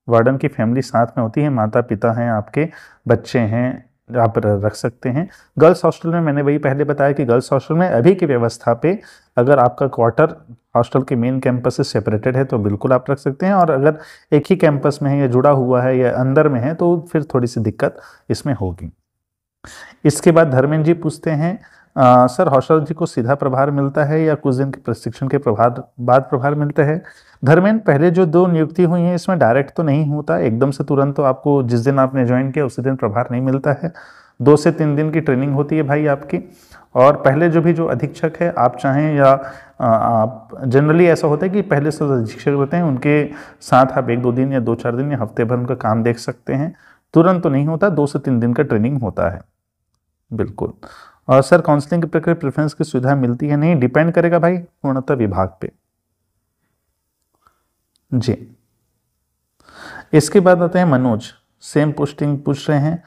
वार्डन की फैमिली साथ में होती है, माता पिता हैं, आपके बच्चे हैं, आप रख सकते हैं। गर्ल्स हॉस्टल में मैंने वही पहले बताया कि गर्ल्स हॉस्टल में अभी की व्यवस्था पे अगर आपका क्वार्टर हॉस्टल के मेन कैंपस से सेपरेटेड है तो बिल्कुल आप रख सकते हैं, और अगर एक ही कैंपस में है या जुड़ा हुआ है या अंदर में है तो फिर थोड़ी सी दिक्कत इसमें होगी। इसके बाद धर्मेंद्र जी पूछते हैं सर हौसला को सीधा प्रभार मिलता है या कुछ दिन के प्रशिक्षण के बाद प्रभार मिलता है? धर्मेंद्र, पहले जो 2 नियुक्ति हुई है इसमें डायरेक्ट तो नहीं होता, एकदम से तुरंत तो आपको जिस दिन आपने ज्वाइन किया उसी दिन प्रभार नहीं मिलता है। 2 से 3 दिन की ट्रेनिंग होती है भाई आपकी। और पहले जो अधीक्षक है, आप चाहें या आप जनरली ऐसा होता है कि पहले से अधीक्षक रहते हैं, उनके साथ आप 1-2 दिन या 2-4 दिन या हफ्ते भर उनका काम देख सकते हैं। तुरंत तो नहीं होता, 2 से 3 दिन का ट्रेनिंग होता है। बिल्कुल। और सर काउंसलिंग की प्रक्रिया प्रेफरेंस की सुविधा मिलती है? नहीं, डिपेंड करेगा भाई पूर्णतः विभाग पे। जी, इसके बाद आते हैं मनोज, सेम पोस्टिंग पूछ रहे हैं।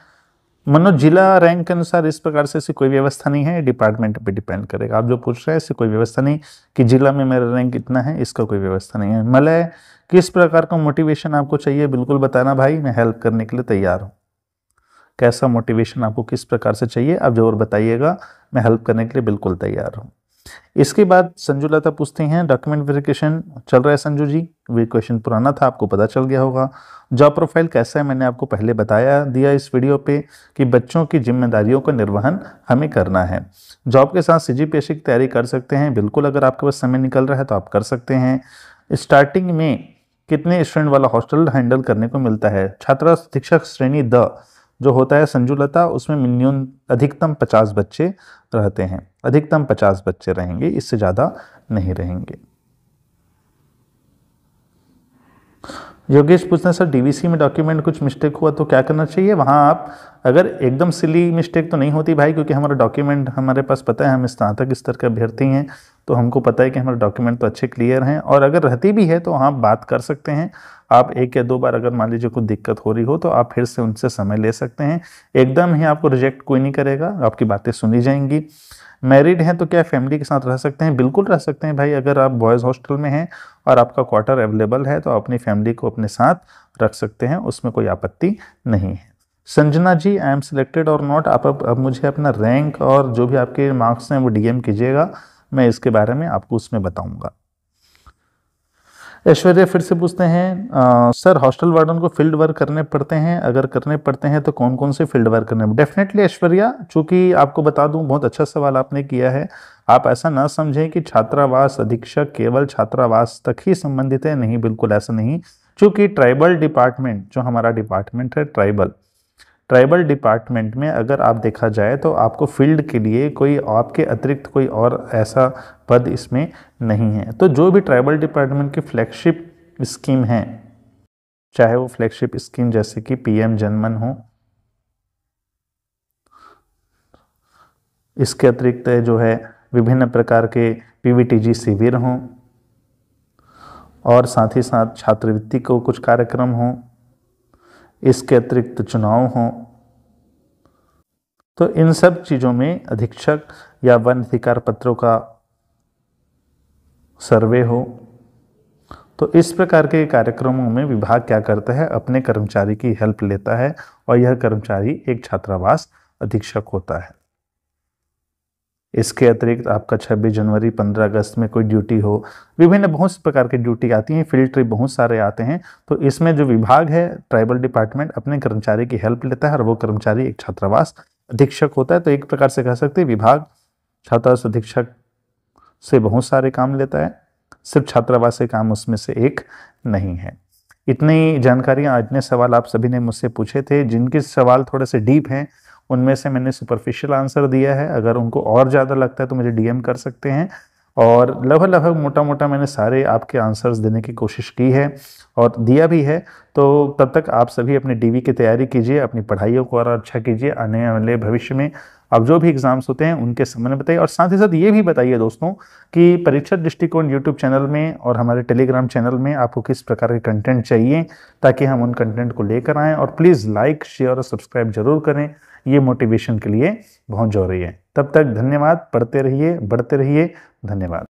मनोज, जिला रैंक के अनुसार इस प्रकार से ऐसी कोई व्यवस्था नहीं है, डिपार्टमेंट पे डिपेंड करेगा। आप जो पूछ रहे हैं ऐसी कोई व्यवस्था नहीं कि जिला में मेरा रैंक इतना है, इसका कोई व्यवस्था नहीं है। मलय, किस प्रकार का मोटिवेशन आपको चाहिए, बिल्कुल बताना भाई, मैं हेल्प करने के लिए तैयार हूँ। कैसा मोटिवेशन आपको किस प्रकार से चाहिए आप जरूर बताइएगा, मैं हेल्प करने के लिए बिल्कुल तैयार हूँ। इसके बाद संजू लता पूछती हैं, डॉक्यूमेंट वेरिफिकेशन चल रहा है संजू जी? वे क्वेश्चन पुराना था, आपको पता चल गया होगा। जॉब प्रोफाइल कैसा है, मैंने आपको पहले बताया दिया इस वीडियो पे कि बच्चों की जिम्मेदारियों का निर्वहन हमें करना है। जॉब के साथ सीजीपीएससी की तैयारी कर सकते हैं, बिल्कुल, अगर आपके पास समय निकल रहा है तो आप कर सकते हैं। स्टार्टिंग में कितने स्टूडेंट वाला हॉस्टल हैंडल करने को मिलता है? छात्र शिक्षक श्रेणी द जो होता है संजू लता, उसमें अधिकतम 50 बच्चे रहते हैं, अधिकतम 50 बच्चे रहेंगे, इससे ज़्यादा नहीं रहेंगे। योगेश पूछना, सर डीवीसी में डॉक्यूमेंट कुछ मिस्टेक हुआ तो क्या करना चाहिए? वहाँ आप अगर एकदम सिली मिस्टेक तो नहीं होती भाई, क्योंकि हमारा डॉक्यूमेंट हमारे पास पता है, हम स्नातक स्तर के अभ्यर्थी हैं, तो हमको पता है कि हमारे डॉक्यूमेंट तो अच्छे क्लियर हैं। और अगर रहती भी है तो आप बात कर सकते हैं, आप 1 या 2 बार अगर मान लीजिए कुछ दिक्कत हो रही हो तो आप फिर से उनसे समय ले सकते हैं। एकदम ही आपको रिजेक्ट कोई नहीं करेगा, आपकी बातें सुनी जाएंगी। मैरिड हैं तो क्या फैमिली के साथ रह सकते हैं? बिल्कुल रह सकते हैं भाई, अगर आप बॉयज़ हॉस्टल में हैं और आपका क्वार्टर अवेलेबल है तो अपनी फैमिली को अपने साथ रख सकते हैं, उसमें कोई आपत्ति नहीं है। Sanjana ji, I am selected और नॉट, आप अब मुझे अपना रैंक और जो भी आपके मार्क्स हैं वो डीएम कीजिएगा, मैं इसके बारे में आपको उसमें बताऊंगा। ऐश्वर्या फिर से पूछते हैं, सर हॉस्टल वार्डन को फील्ड वर्क करने पड़ते हैं, अगर करने पड़ते हैं तो कौन कौन से फील्ड वर्क करने? डेफिनेटली ऐश्वर्या, चूंकि आपको बता दूं, बहुत अच्छा सवाल आपने किया है। आप ऐसा ना समझें कि छात्रावास अधीक्षक केवल छात्रावास तक ही संबंधित है, नहीं, बिल्कुल ऐसा नहीं। चूंकि ट्राइबल डिपार्टमेंट जो हमारा डिपार्टमेंट है, ट्राइबल डिपार्टमेंट में अगर आप देखा जाए तो आपको फील्ड के लिए कोई आपके अतिरिक्त कोई और ऐसा पद इसमें नहीं है। तो जो भी ट्राइबल डिपार्टमेंट की फ्लैगशिप स्कीम है, चाहे वो फ्लैगशिप स्कीम जैसे कि पीएम जनमन हो, इसके अतिरिक्त जो है विभिन्न प्रकार के पीवीटीजी शिविर हों, और साथ ही साथ छात्रवृत्ति को कुछ कार्यक्रम हों, इसके अतिरिक्त चुनाव हों, तो इन सब चीज़ों में अधीक्षक या वन अधिकार पत्रों का सर्वे हो, तो इस प्रकार के कार्यक्रमों में विभाग क्या करता है, अपने कर्मचारी की हेल्प लेता है, और यह कर्मचारी एक छात्रावास अधीक्षक होता है। इसके अतिरिक्त आपका 26 जनवरी 15 अगस्त में कोई ड्यूटी हो, विभिन्न बहुत से प्रकार की ड्यूटी आती हैं, फील्ड ट्रिप बहुत सारे आते हैं, तो इसमें जो विभाग है ट्राइबल डिपार्टमेंट अपने कर्मचारी की हेल्प लेता है और वो कर्मचारी एक छात्रावास अधीक्षक होता है। तो एक प्रकार से कह सकते हैं विभाग छात्रावास अधीक्षक से बहुत सारे काम लेता है, सिर्फ छात्रावास के काम उसमें से एक नहीं है। इतनी जानकारियाँ, इतने सवाल आप सभी ने मुझसे पूछे थे, जिनके सवाल थोड़े से डीप हैं उनमें से मैंने सुपरफिशियल आंसर दिया है। अगर उनको और ज़्यादा लगता है तो मुझे डीएम कर सकते हैं, और लगभग मोटा मोटा मैंने सारे आपके आंसर्स देने की कोशिश की है और दिया भी है। तो तब तक आप सभी अपने डीवी की तैयारी कीजिए, अपनी पढ़ाइयों को और अच्छा कीजिए। आने वाले भविष्य में अब जो भी एग्जाम्स होते हैं उनके संबंध में बताइए, और साथ ही साथ ये भी बताइए दोस्तों कि परीक्षा दृष्टिकोण यूट्यूब चैनल में और हमारे टेलीग्राम चैनल में आपको किस प्रकार के कंटेंट चाहिए, ताकि हम उन कंटेंट को लेकर आएँ। और प्लीज़ लाइक, शेयर और सब्सक्राइब जरूर करें, ये मोटिवेशन के लिए बहुत जरूरी है। तब तक धन्यवाद, पढ़ते रहिए, बढ़ते रहिए, धन्यवाद।